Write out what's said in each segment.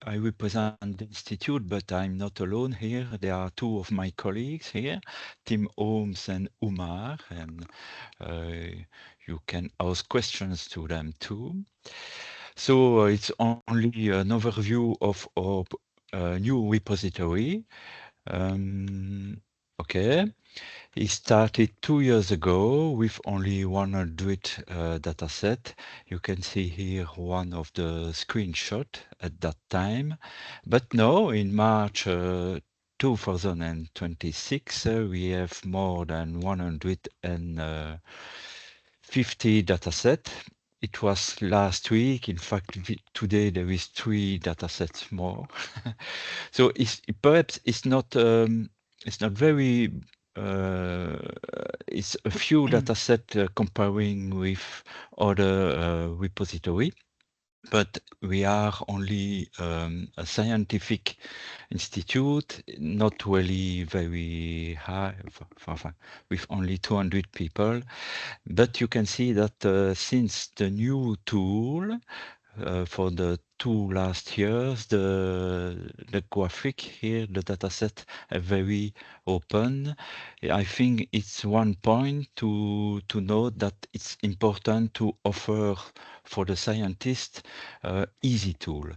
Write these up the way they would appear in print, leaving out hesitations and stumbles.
I represent the institute, but I'm not alone here. There are two of my colleagues here, Tim Holmes and Umar, and you can ask questions to them too. So it's only an overview of our new repository. Okay. It started 2 years ago with only 100 dataset. You can see here one of the screenshot at that time. But now in March 2026, we have more than 150 dataset. It was last week. In fact, today there is 3 datasets more. So perhaps it's not very it's a few dataset comparing with other repository, but we are only a scientific institute, not really very high, with only 200 people. But you can see that since the new tool for the 2 last years, the graphic here, the dataset are very open. I think it's one point to note that it's important to offer for the scientist easy tool.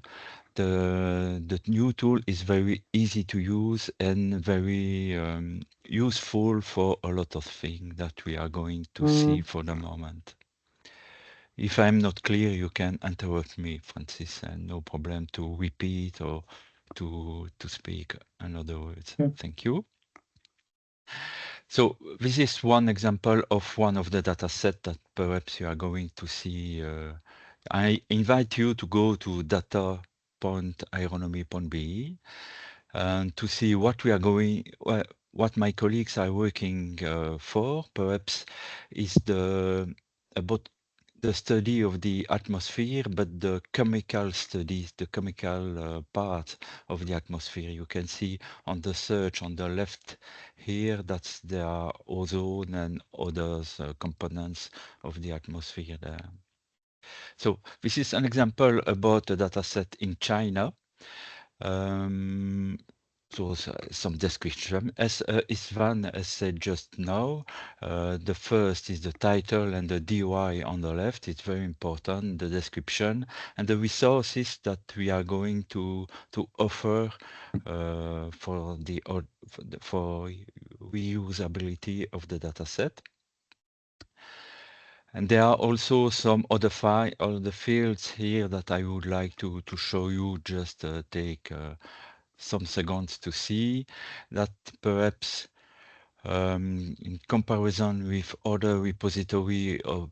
The new tool is very easy to use and very useful for a lot of things that we are going to see for the moment. If I'm not clear, you can interrupt me, Francis, and no problem to repeat or to speak another words. Thank you. So this is one example of one of the data set that perhaps you are going to see. I invite you to go to data.aeronomy.be and to see what we are going, what my colleagues are working for. Perhaps is about the study of the atmosphere, but the chemical studies, the chemical part of the atmosphere. You can see on the search on the left here that there are ozone and others components of the atmosphere there. So this is an example about a data set in China. So some description. As Isvan has said just now, the first is the title and the DOI on the left. It's very important, the description and the resources that we are going to offer for reusability of the dataset. And there are also some other fields here that I would like to show you. Just take some seconds to see that perhaps in comparison with other repository of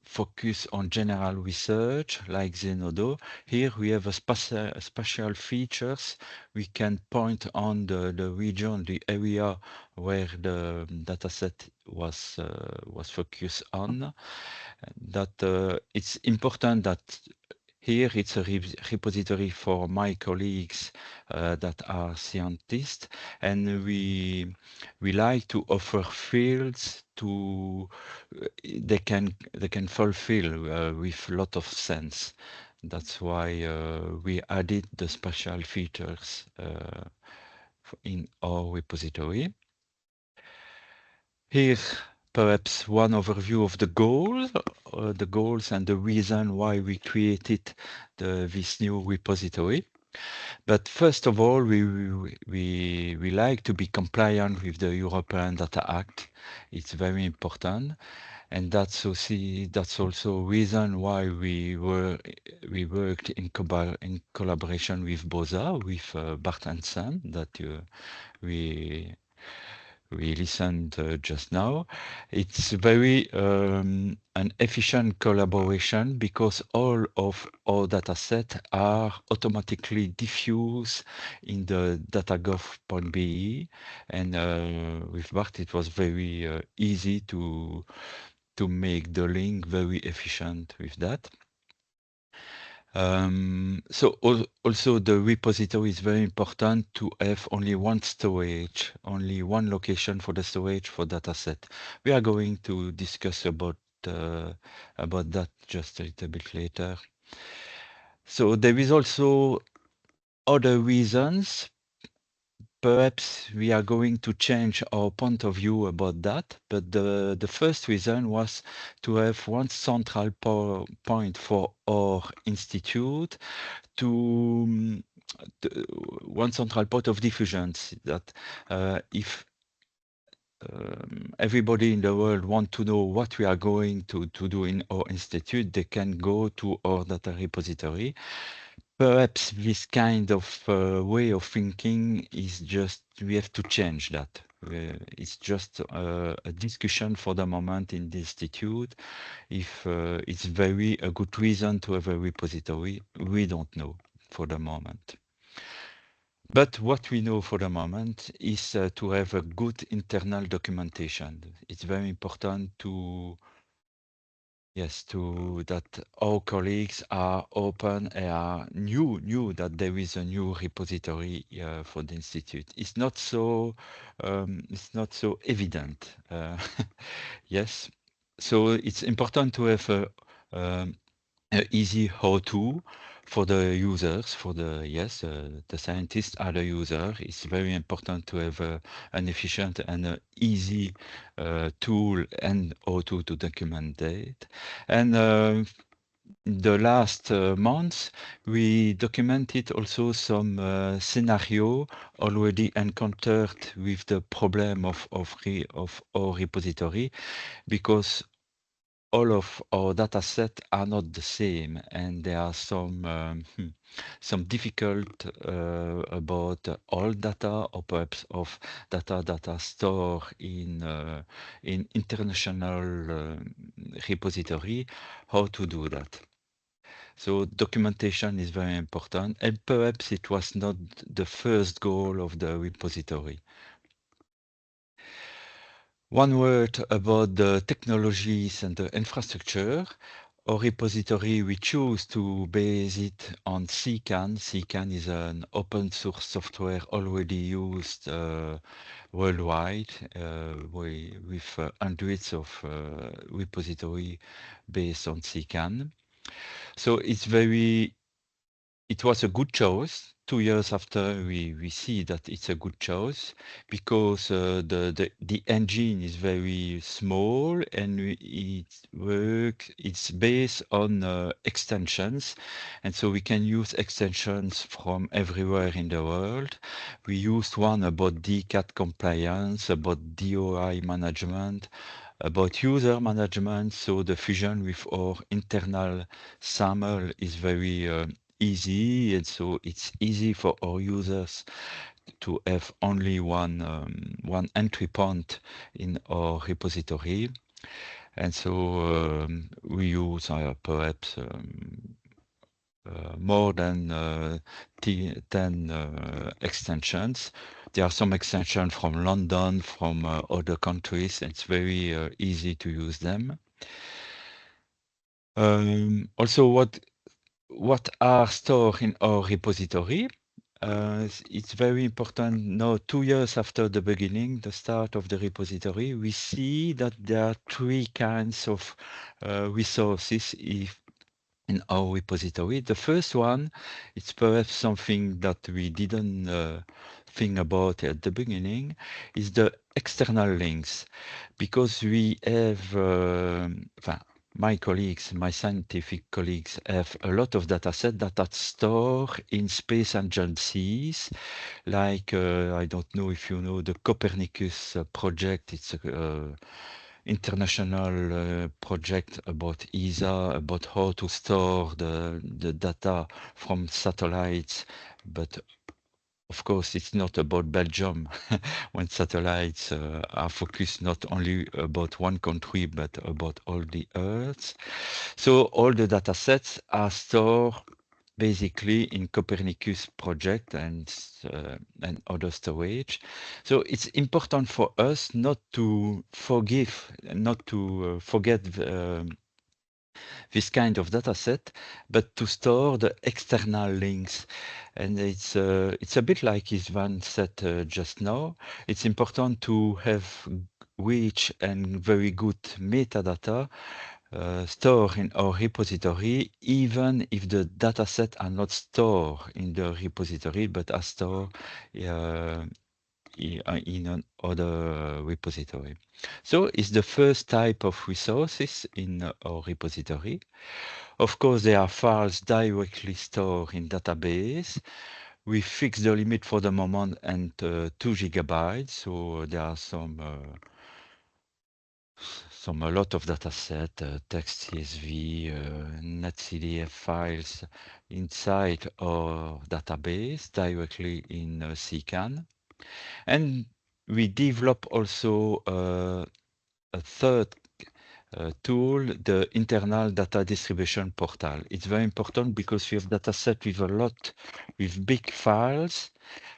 focus on general research like Zenodo, here we have a special features. We can point on the region, the area where the dataset was focused on. That it's important that here it's a repository for my colleagues that are scientists, and we like to offer fields to they can fulfill with a lot of sense. That's why we added the special features in our repository. Here, perhaps one overview of the goals and the reason why we created this new repository. But first of all, we like to be compliant with the European Data Act. It's very important, and that's also reason why we worked in collaboration with BOSA, with Bart and Sam, that we listened just now. It's very an efficient collaboration because all of our dataset are automatically diffused in the datagov.be, and with Bart it was very easy to make the link very efficient with that. So also the repository is very important to have only one storage, only one location for the storage for dataset. We are going to discuss about that just a little bit later. So there is also other reasons. Perhaps we are going to change our point of view about that, but the first reason was to have one central point for our institute to one central point of diffusion that if everybody in the world want to know what we are going to do in our institute, they can go to our data repository. Perhaps this kind of way of thinking is just, we have to change that. It's just a discussion for the moment in the institute. If it's very a good reason to have a repository, we don't know for the moment. But what we know for the moment is to have a good internal documentation. It's very important to, yes, to that our colleagues are open and are knew that there is a new repository for the institute. It's not so evident. Yes, so it's important to have um, easy how-to for the users, for the scientists are the user. It's very important to have an efficient and easy tool and how-to to document it. And the last months, we documented also some scenario already encountered with the problem of our repository, because all of our data set are not the same, and there are some difficult about all data, or perhaps of data store in international repository, how to do that. So documentation is very important, and perhaps it was not the first goal of the repository. One word about the technologies and the infrastructure. Our repository, we choose to base it on CCAN. CCAN is an open source software already used worldwide with hundreds of repository based on CCAN. So it was a good choice. 2 years after, we see that it's a good choice, because the engine is very small, and it's based on extensions, and so we can use extensions from everywhere in the world. We used one about DCAT compliance, about DOI management, about user management. So the fusion with our internal SAML is very easy, and so it's easy for our users to have only one entry point in our repository. And so we use perhaps more than 10 extensions. There are some extensions from London, from other countries. It's very easy to use them. Also, what are stored in our repository? It's very important now, 2 years after the beginning, the start of the repository, we see that there are three kinds of resources in our repository. The first one, it's perhaps something that we didn't think about at the beginning, is the external links, because we have, my colleagues, my scientific colleagues, have a lot of data sets that are stored in space agencies, like, I don't know if you know the Copernicus project. It's a international project about ESA, about how to store the data from satellites. But of course, it's not about Belgium, when satellites are focused not only about one country, but about all the Earth. So all the data sets are stored basically in Copernicus project and other storage. So it's important for us not to forget this kind of data set, but to store the external links. And it's a bit like Isvan said just now. It's important to have rich and very good metadata, store in our repository, even if the dataset are not stored in the repository, but are stored in another repository. So it's the first type of resources in our repository. Of course, there are files directly stored in database. We fix the limit for the moment and 2 gigabytes. So there are a lot of dataset, text CSV, netcdf files inside our database directly in CCAN. And we develop also a third tool, the internal data distribution portal. It's very important because we have dataset with big files,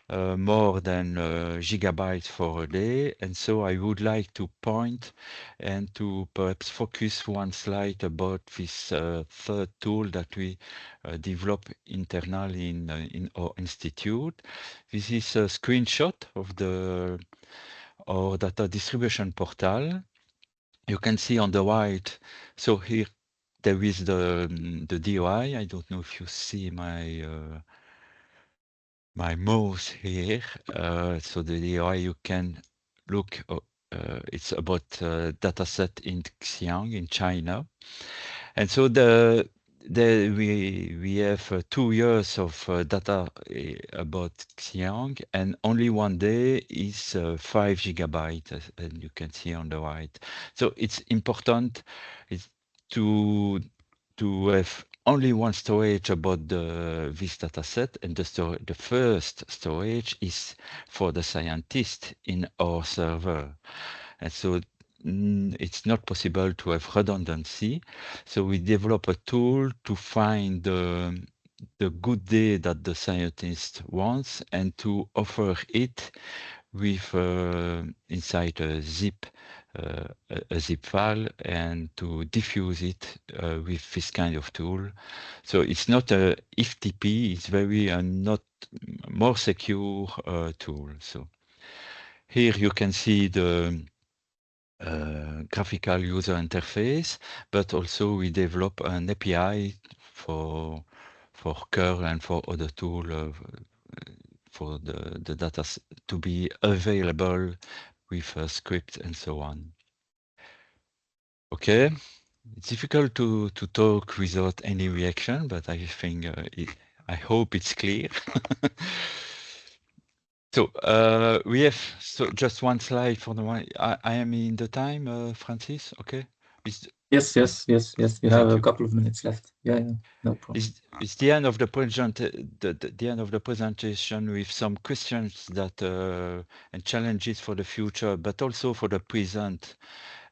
more than gigabytes for a day. And so I would like to point and to perhaps focus one slide about this third tool that we develop internally in our institute. This is a screenshot of our data distribution portal. You can see on the right, so here there is the DOI. I don't know if you see my mouse here. So the DOI you can look, it's about dataset in Xi'an in China. And so we have 2 years of data about Xi'an, and only one day is 5 gigabytes, and you can see on the right. So it's important to have only one storage about this dataset, and the first storage is for the scientist in our server. And so it's not possible to have redundancy. So we develop a tool to find the good day that the scientist wants and to offer it with inside a zip file, and to diffuse it with this kind of tool. So it's not a FTP, it's very not more secure tool. So here you can see the graphical user interface, but also we develop an API for curl and for other tool for the data to be available with a script and so on. Okay, it's difficult to talk without any reaction, but I think I hope it's clear. So we have just one slide for the one. I am in the time, Francis. Okay. Yes. You have a couple of minutes left. Yeah, no problem. It's the end of the end of the presentation with some questions that and challenges for the future, but also for the present.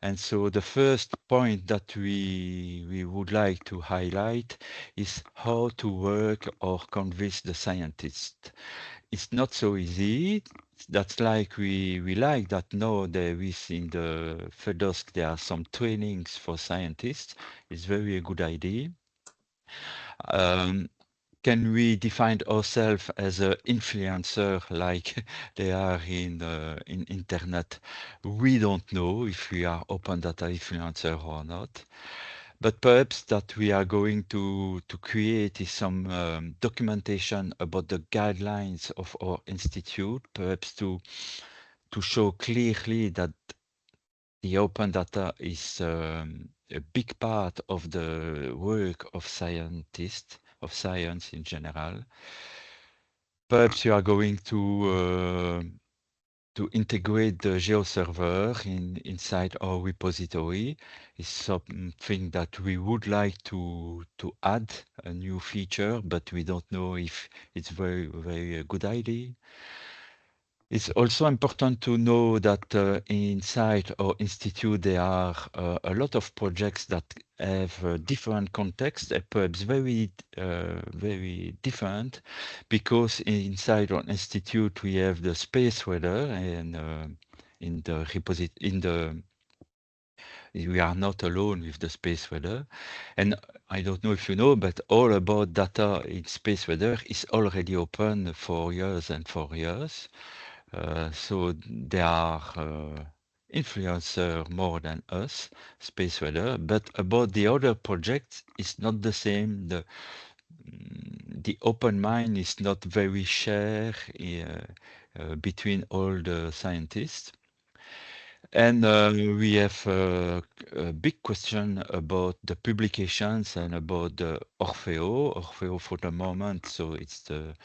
And so the first point that we would like to highlight is how to work or convince the scientist. It's not so easy. That's like we like that now there is in the FedOSC there are some trainings for scientists. It's very a good idea. Can we define ourselves as an influencer like they are in internet? We don't know if we are open data influencer or not, but perhaps that we are going to create is some documentation about the guidelines of our institute, perhaps to show clearly that the open data is a big part of the work of scientists, of science in general. Perhaps you are going to integrate the GeoServer inside our repository. Is something that we would like to add a new feature, but we don't know if it's very a good idea. It's also important to know that inside our institute there are a lot of projects that have different contexts, perhaps very different, because inside our institute we have the space weather, and we are not alone with the space weather. And I don't know if you know, but all about data in space weather is already open for years and for years. So there are influencer more than us, space weather, but about the other projects, it's not the same. The open mind is not very shared between all the scientists. And we have a big question about the publications and about the Orfeo for the moment. So it's the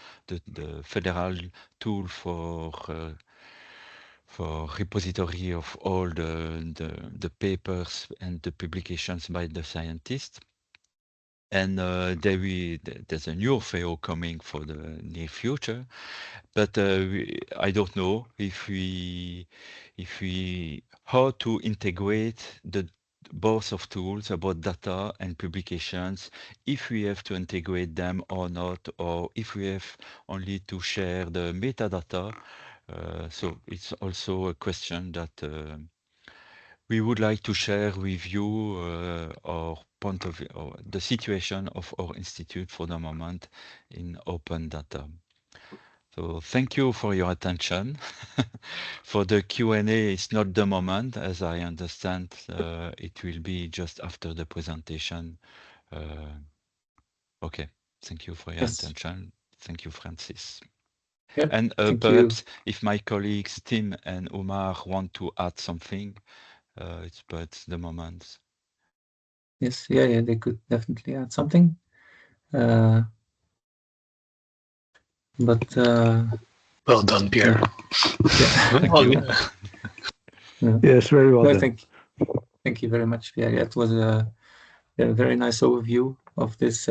federal tool for repository of all the papers and the publications by the scientists. And there's a new Orfeo coming for the near future, but I don't know if we how to integrate the both of tools about data and publications, if we have to integrate them or not, or if we have only to share the metadata. So it's also a question that we would like to share with you our point of view, or the situation of our institute for the moment in open data. So thank you for your attention. For the Q&A, it's not the moment, as I understand. It will be just after the presentation. Okay, thank you for your attention. Thank you, Francis. Yep, and perhaps if my colleagues Tim and Omar want to add something, it's the moment. Yes, yeah, they could definitely add something. But well done, Pierre. Yeah, thank you. Yes, very well done. Thank you very much, Pierre. Yeah, it was a very nice overview of this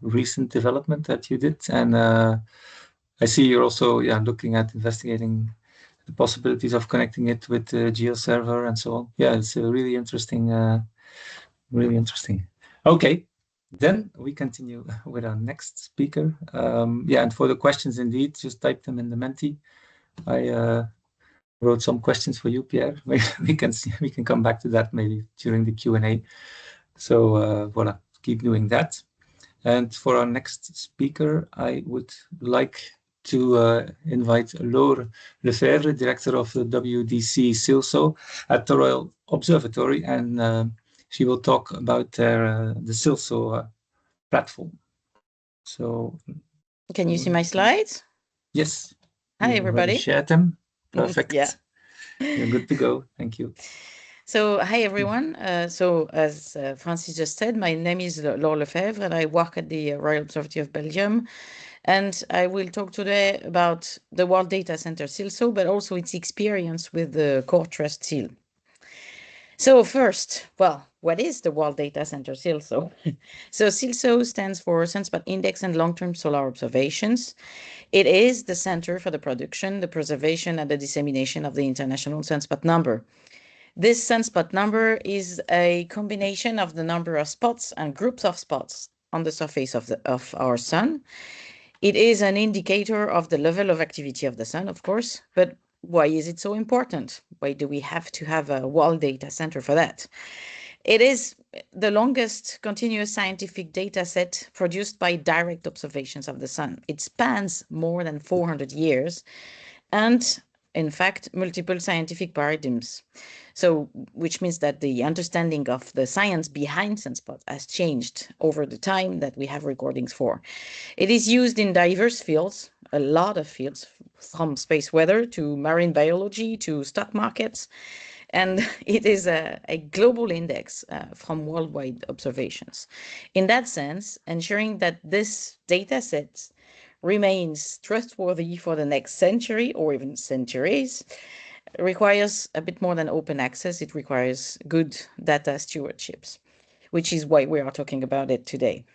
recent development that you did, and I see you're also looking at investigating the possibilities of connecting it with the GeoServer and so on. Yeah, it's really interesting. Really interesting. Okay. Then we continue with our next speaker. And for the questions, indeed, just type them in the Menti. I wrote some questions for you, Pierre. We can come back to that maybe during the Q&A. So voilà, keep doing that. And for our next speaker, I would like to invite Laure Lefebvre, Director of the WDC CILSO at the Royal Observatory, and she will talk about the CILSO platform. So, can you see my slides? Yes. Hi, everybody. Share them. Perfect. Yeah. You're good to go. Thank you. So, hi, everyone. So, as Francis just said, my name is Laure Lefebvre, and I work at the Royal Observatory of Belgium. And I will talk today about the World Data Center CILSO, but also its experience with the Core Trust seal. So first, well, what is the World Data Center CILSO? So CILSO stands for Sunspot Index and Long-Term Solar Observations. It is the center for the production, the preservation, and the dissemination of the International Sunspot Number. This sunspot number is a combination of the number of spots and groups of spots on the surface of our sun. It is an indicator of the level of activity of the sun, of course, but why is it so important? Why do we have to have a world data center for that? It is the longest continuous scientific data set produced by direct observations of the sun. It spans more than 400 years and, in fact, multiple scientific paradigms. So, which means that the understanding of the science behind sunspots has changed over the time that we have recordings for. It is used in diverse fields, a lot of fields, from space weather to marine biology to stock markets. And it is a global index from worldwide observations. In that sense, ensuring that this data set remains trustworthy for the next century or even centuries requires a bit more than open access. It requires good data stewardships, which is why we are talking about it today.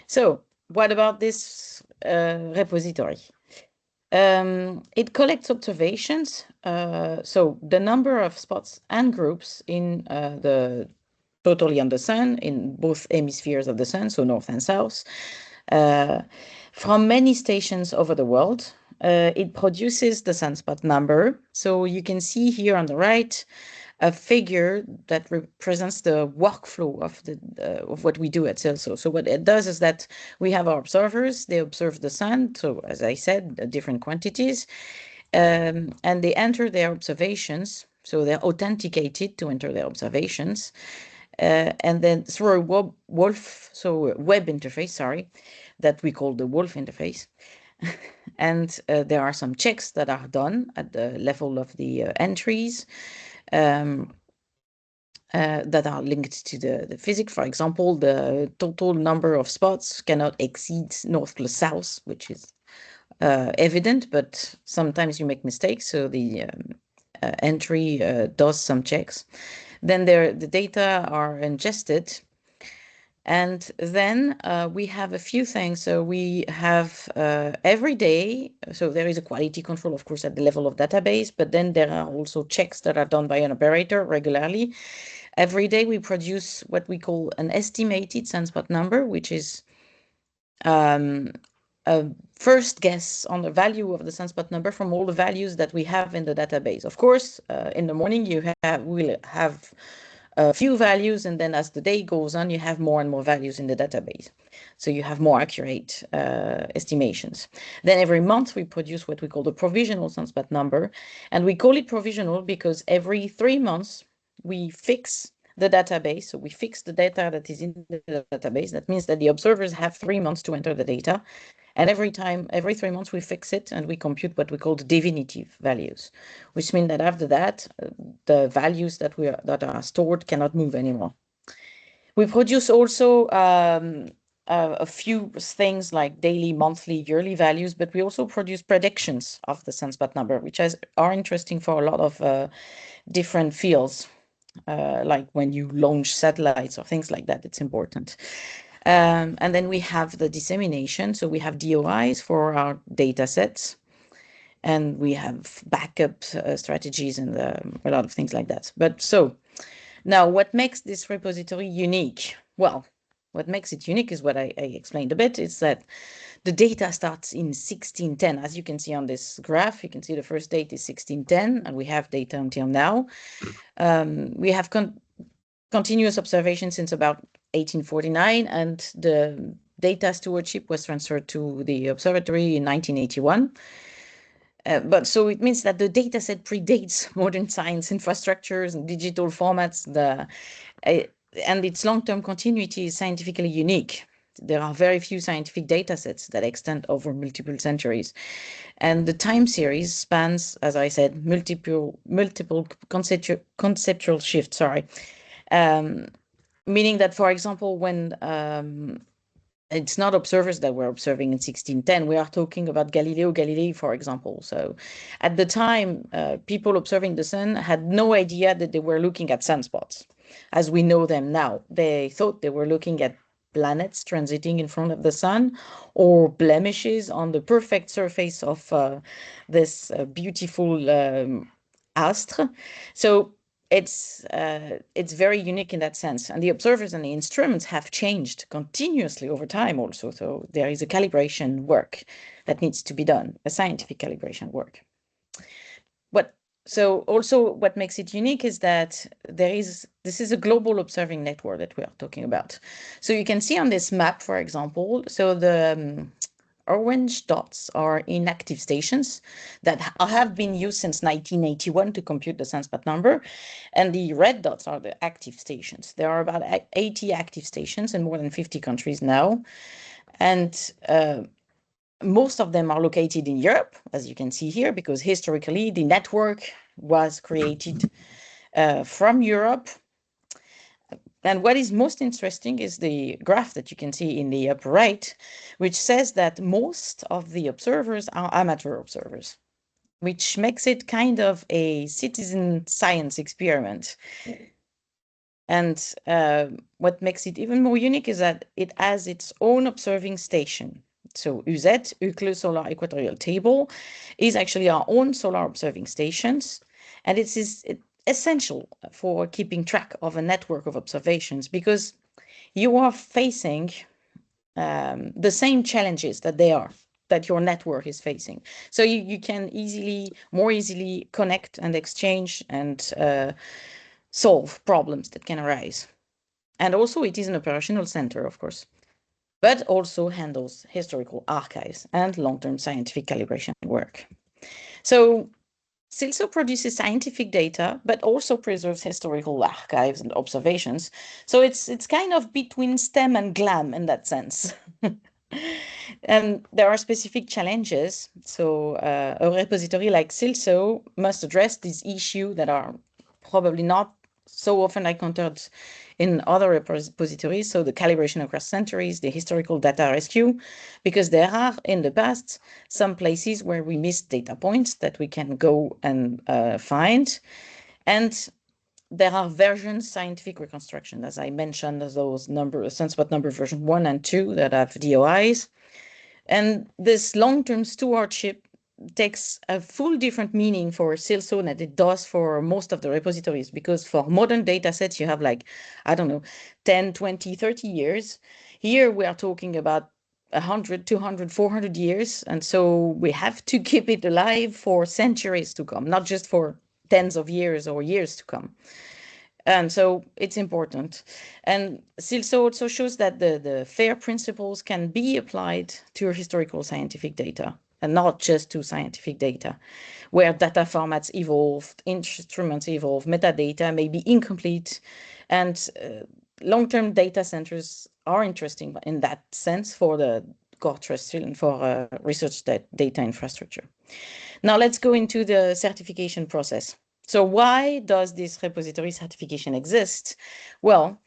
So what about this repository? It collects observations, so the number of spots and groups in the totally on the sun, in both hemispheres of the sun, so north and south, from many stations over the world. It produces the sunspot number. So you can see here on the right a figure that represents the workflow of what we do at CILSO. So what it does is that we have our observers, they observe the sun, so as I said, different quantities, and they enter their observations. So they're authenticated to enter their observations. And then through a web interface, sorry, that we call the WOLF interface. And there are some checks that are done at the level of the entries that are linked to the physics. For example, the total number of spots cannot exceed north plus south, which is evident, but sometimes you make mistakes. So the entry does some checks. Then the data are ingested. And then we have a few things. So we have every day, so there is a quality control, of course, at the level of database, but then there are also checks that are done by an operator regularly. Every day we produce what we call an estimated sunspot number, which is a first guess on the value of the sunspot number from all the values that we have in the database. Of course, in the morning you will have a few values, and then as the day goes on, you have more and more values in the database. So you have more accurate estimations. Then every month we produce what we call the provisional sunspot number, and we call it provisional because every 3 months we fix the database. So we fix the data that is in the database. That means that the observers have 3 months to enter the data. And every 3 months we fix it and we compute what we call the definitive values, which means that after that, the values that are stored cannot move anymore. We produce also a few things like daily, monthly, yearly values, but we also produce predictions of the sunspot number, which are interesting for a lot of different fields, like when you launch satellites or things like that. It's important. And then we have the dissemination. So we have DOIs for our data sets, and we have backup strategies and a lot of things like that. But so now what makes this repository unique? Well, what makes it unique is what I explained a bit. It's that the data starts in 1610. As you can see on this graph, you can see the first date is 1610, and we have data until now. We have continuous observation since about 1849, and the data stewardship was transferred to the observatory in 1981. But so it means that the data set predates modern science infrastructures and digital formats, and its long-term continuity is scientifically unique. There are very few scientific data sets that extend over multiple centuries. And the time series spans, as I said, multiple conceptual shifts, meaning that, for example, when it's not observers that were observing in 1610. We are talking about Galileo Galilei, for example. So at the time, people observing the sun had no idea that they were looking at sunspots as we know them now. They thought they were looking at planets transiting in front of the sun or blemishes on the perfect surface of this beautiful astre. So it's very unique in that sense, and the observers and the instruments have changed continuously over time also. So there is a calibration work that needs to be done, a scientific calibration work. So also what makes it unique is that this is a global observing network that we are talking about. So you can see on this map, for example, so the orange dots are inactive stations that have been used since 1981 to compute the sunspot number. And the red dots are the active stations. There are about 80 active stations in more than 50 countries now. And most of them are located in Europe, as you can see here, because historically the network was created from Europe. And what is most interesting is the graph that you can see in the upper right, which says that most of the observers are amateur observers, which makes it kind of a citizen science experiment. And what makes it even more unique is that it has its own observing station. So UZ, Euclid Solar Equatorial Table, is actually our own solar observing stations. And it is essential for keeping track of a network of observations, because you are facing the same challenges that your network is facing. So you can more easily connect and exchange and solve problems that can arise. And also it is an operational center, of course, but also handles historical archives and long-term scientific calibration work. So CILSO produces scientific data, but also preserves historical archives and observations. So it's kind of between STEM and GLAM in that sense. And there are specific challenges. So a repository like CILSO must address these issues that are probably not so often encountered in other repositories. So the calibration across centuries, the historical data rescue, because there are in the past some places where we missed data points that we can go and find. And there are versions, scientific reconstruction, as I mentioned, those sunspot number version 1 and 2 that have DOIs. And this long-term stewardship takes a full different meaning for CILSO than it does for most of the repositories, because for modern data sets, you have like, I don't know, 10, 20, 30 years. Here we are talking about 100, 200, 400 years. And so we have to keep it alive for centuries to come, not just for tens of years or years to come. And so it's important. And CILSO also shows that the FAIR principles can be applied to historical scientific data and not just to scientific data, where data formats evolved, instruments evolve, metadata may be incomplete, and long-term data centers are interesting in that sense for the core trust and for research data infrastructure. Now let's go into the certification process. So why does this repository certification exist? Well,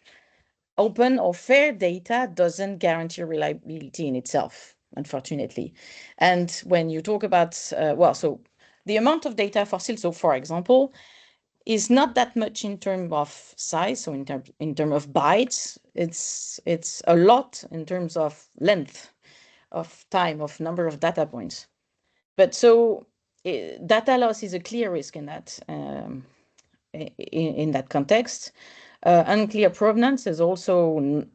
open or fair data doesn't guarantee reliability in itself, unfortunately. And when you talk about, so the amount of data for CILSO, for example, is not that much in terms of size, so in terms of bytes. It's a lot in terms of length of time, of number of data points. But so data loss is a clear risk in that in that context. Unclear provenance is also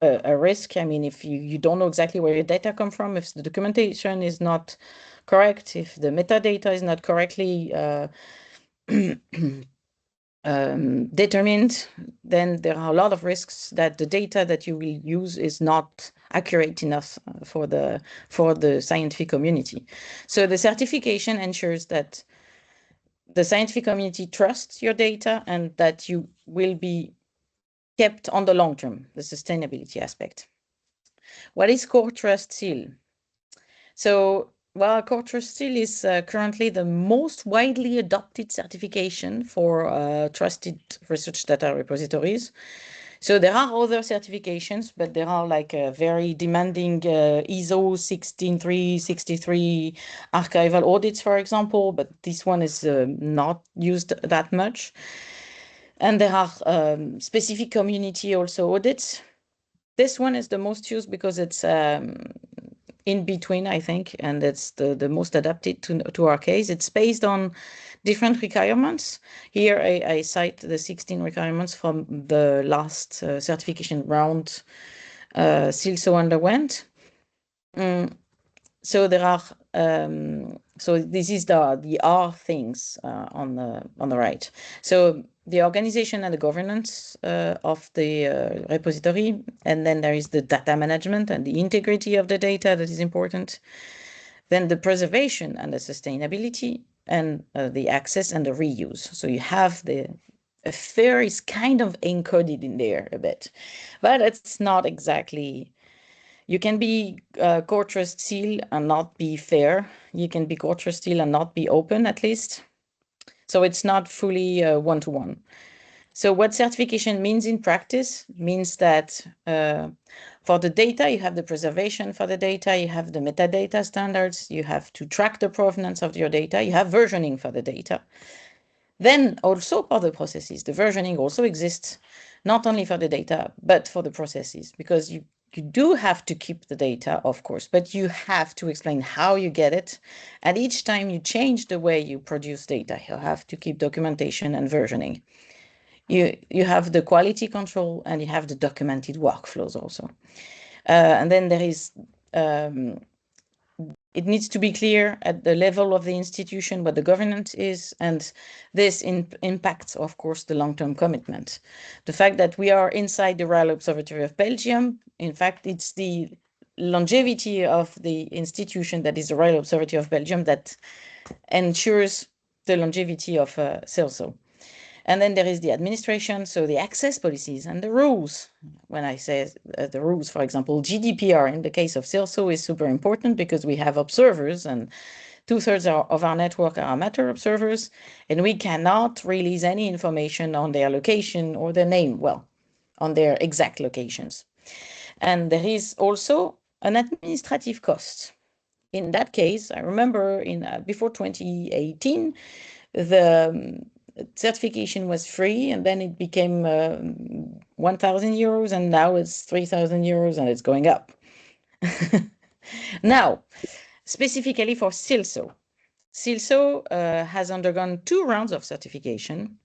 a risk. I mean, if you don't know exactly where your data come from, if the documentation is not correct, if the metadata is not correctly determined, then there are a lot of risks that the data that you will use is not accurate enough for the scientific community. So the certification ensures that the scientific community trusts your data and that you will be kept on the long term, the sustainability aspect. What is Core Trust Seal? So, well, Core Trust Seal is currently the most widely adopted certification for trusted research data repositories. So there are other certifications, but there are like very demanding ISO 16363 archival audits, for example, but this one is not used that much. And there are specific community also audits. This one is the most used because it's in between, I think, and it's the most adapted to our case. It's based on different requirements. Here I cite the 16 requirements from the last certification round CILSO underwent. So there are so this is the R things on the right. So the organization and the governance of the repository, and then there is the data management and the integrity of the data that is important. Then the preservation and the sustainability, and the access and the reuse. So you have the FAIR is kind of encoded in there a bit, but it's not exactly. You can be Core Trust Seal and not be FAIR. You can be Core Trust Seal and not be open, at least. So it's not fully one-to-one. So what certification means in practice means that for the data, you have the preservation for the data, you have the metadata standards, you have to track the provenance of your data, you have versioning for the data. Then also for the processes, the versioning also exists not only for the data, but for the processes, because you do have to keep the data, of course, but you have to explain how you get it. And each time you change the way you produce data, you have to keep documentation and versioning. You have the quality control and you have the documented workflows also. And then there is, it needs to be clear at the level of the institution what the governance is, and this impacts, of course, the long-term commitment. The fact that we are inside the Royal Observatory of Belgium, in fact, it's the longevity of the institution that is the Royal Observatory of Belgium that ensures the longevity of CILSO. And then there is the administration, so the access policies and the rules. When I say the rules, for example, GDPR in the case of CILSO is super important because we have observers, and 2/3 of our network are amateur observers, and we cannot release any information on their location or their name, well, on their exact locations. And there is also an administrative cost. In that case, I remember before 2018, the certification was free, and then it became 1,000 euros, and now it's 3,000 euros, and it's going up. Now, specifically for CILSO. CILSO has undergone 2 rounds of certification.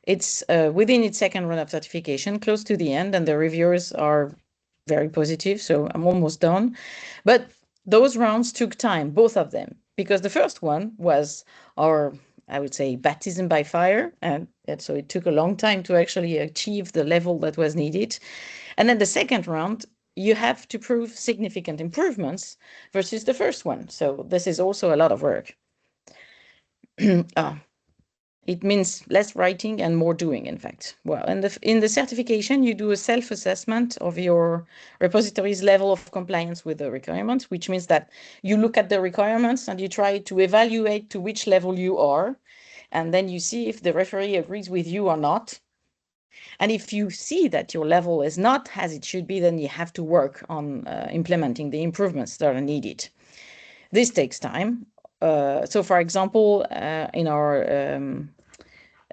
It's within its second round of certification, close to the end, and the reviewers are very positive, so I'm almost done. But those rounds took time, both of them, because the first one was our, I would say, baptism by fire, and so it took a long time to actually achieve the level that was needed. And then the second round, you have to prove significant improvements versus the first one. So this is also a lot of work. It means less writing and more doing, in fact. Well, in the certification, you do a self-assessment of your repository's level of compliance with the requirements, which means that you look at the requirements and you try to evaluate to which level you are, and then you see if the referee agrees with you or not. And if you see that your level is not as it should be, then you have to work on implementing the improvements that are needed. This takes time. So, for example, in our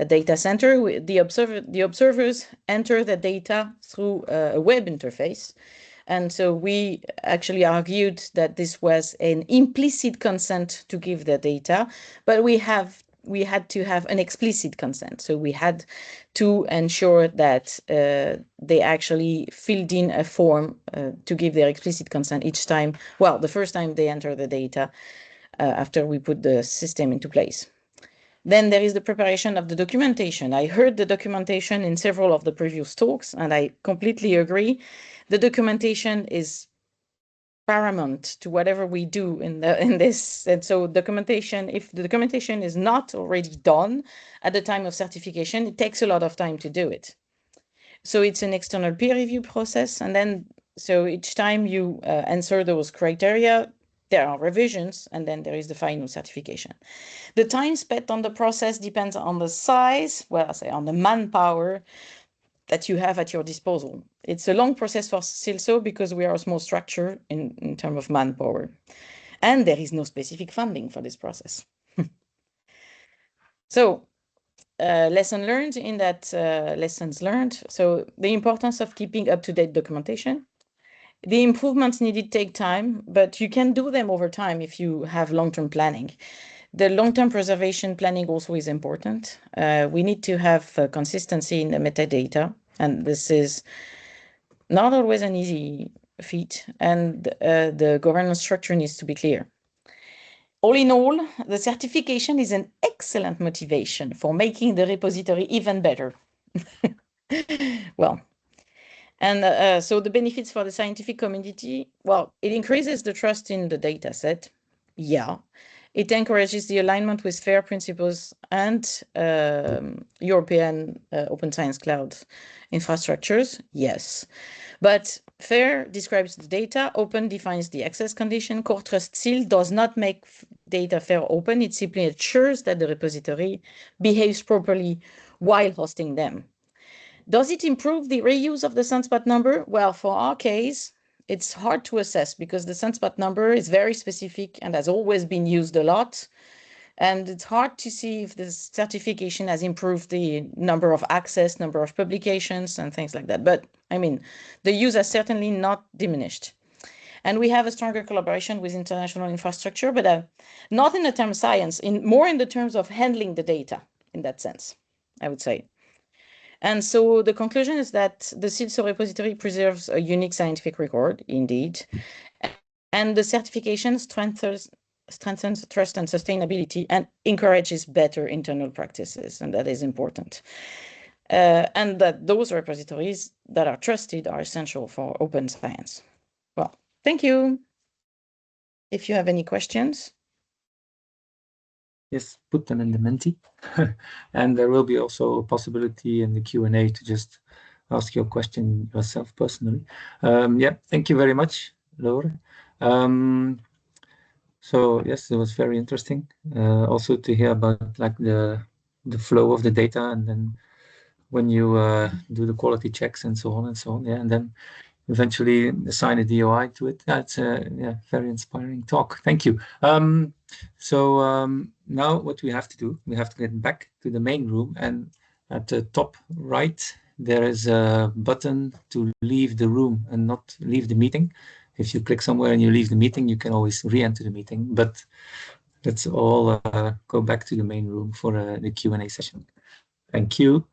data center, the observers enter the data through a web interface. And so we actually argued that this was an implicit consent to give the data, but we had to have an explicit consent. So we had to ensure that they actually filled in a form to give their explicit consent each time. Well, the first time they enter the data after we put the system into place. Then there is the preparation of the documentation. I heard the documentation in several of the previous talks, and I completely agree. The documentation is paramount to whatever we do in this. And so documentation, if the documentation is not already done at the time of certification, it takes a lot of time to do it. So it's an external peer review process. And then, so each time you answer those criteria, there are revisions, and then there is the final certification. The time spent on the process depends on the size, well, I say on the manpower that you have at your disposal. It's a long process for CILSO because we are a small structure in terms of manpower. And there is no specific funding for this process. So lesson learned in that lessons learned. So the importance of keeping up-to-date documentation. The improvements needed take time, but you can do them over time if you have long-term planning. The long-term preservation planning also is important. We need to have consistency in the metadata, and this is not always an easy feat, and the governance structure needs to be clear. All in all, the certification is an excellent motivation for making the repository even better. Well, and so the benefits for the scientific community, well, it increases the trust in the data set. Yeah. It encourages the alignment with FAIR principles and European Open Science Cloud infrastructures. Yes. But FAIR describes the data, Open defines the access condition, Core Trust Seal does not make data FAIR open, it simply ensures that the repository behaves properly while hosting them. Does it improve the reuse of the sunspot number? Well, for our case, it's hard to assess because the sunspot number is very specific and has always been used a lot. And it's hard to see if the certification has improved the number of access, number of publications, and things like that. But I mean, the use has certainly not diminished. And we have a stronger collaboration with international infrastructure, but not in the term science, more in the terms of handling the data in that sense, I would say. And so the conclusion is that the CILSO repository preserves a unique scientific record, indeed, and the certification strengthens trust and sustainability and encourages better internal practices, and that is important. And that those repositories that are trusted are essential for open science. Well, Thank you. If you have any questions. Yes, put them in the Menti. And there will be also a possibility in the Q&A to just ask your question yourself personally. Yeah, thank you very much, Laura. So yes, it was very interesting also to hear about like the flow of the data, and then when you do the quality checks and so on and so on. Yeah, and then eventually assign a DOI to it. That's a very inspiring talk. Thank you. Now what we have to do, we have to get back to the main room, and at the top right, there is a button to leave the room and not leave the meeting. If you click somewhere and you leave the meeting, you can always re-enter the meeting, but let's all go back to the main room for the Q&A session. Thank you.